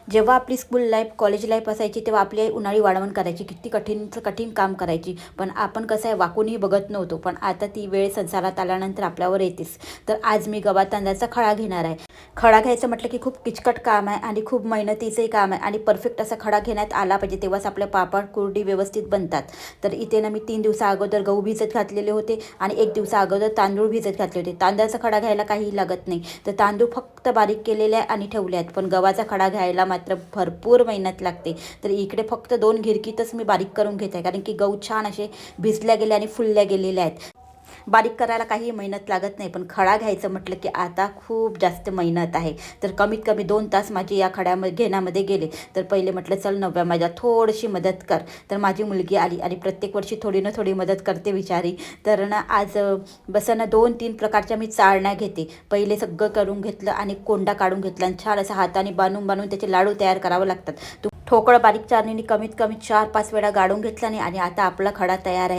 जेव्हा आपली school life college life असायची तेव्हा आपली आई उन्हाळी वाळवण करायची, किती कठीण काम करायची, पण आपण कसं आहे वाकूनही बघत नव्हतो. पण आता ती वेळ संसारात आल्यानंतर आपल्यावर येतेच. तर आज मी गव्हा तांदळाचा खडा घेणार आहे. खडा घ्यायचं म्हटलं की खूप किचकट काम आहे आणि खूप मेहनतीचंही काम आहे आणि परफेक्ट असा खडा घेण्यात आला पाहिजे, तेव्हाच आपल्या पापड कुरडी व्यवस्थित बनतात. तर इथे ना मी 3 दिवसा अगोदर गहू भिजत घातलेले होते आणि 1 दिवसा अगोदर तांदूळ भिजत घातले होते. तांदळाचा खडा घ्यायला काही लागत नाही, तर तांदूळ फक्त बारीक केलेले आहे आणि ठेवले आहेत. पण गव्हाचा खडा घ्यायला मात्र भरपूर मेहनत लागते. तर इकडे फक्त 2 घिरकीतच मी बारीक करून घेत आहे, कारण की गहू छान असे भिजल्या गेले आणि फुलल्या गेलेले आहेत. बारीक करायला काही मेहनत लागत नाही, पण खडा घ्यायचं म्हटलं की आता खूप जास्त मेहनत आहे. तर कमीत कमी 2 तास माझे या खड्यामध्ये घेण्यामध्ये गेले. तर पहिले म्हटलं चल नव्या माझ्या थोडीशी मदत कर. तर माझी मुलगी आली आणि प्रत्येक वर्षी थोडी ना थोडी मदत करते बिचारी. तर ना आज बसं ना 2-3 प्रकारच्या मी चाळण्या घेते. पहिले सगळं करून घेतलं आणि कोंडा काढून घेतला आणि छान असं हाताने बांधून त्याचे लाडू तयार करावं लागतात. ठोकळं बारीक चाळणीने कमीत कमी 4-5 वेळा गाळून घेतला आणि आता आपला खडा तयार आहे.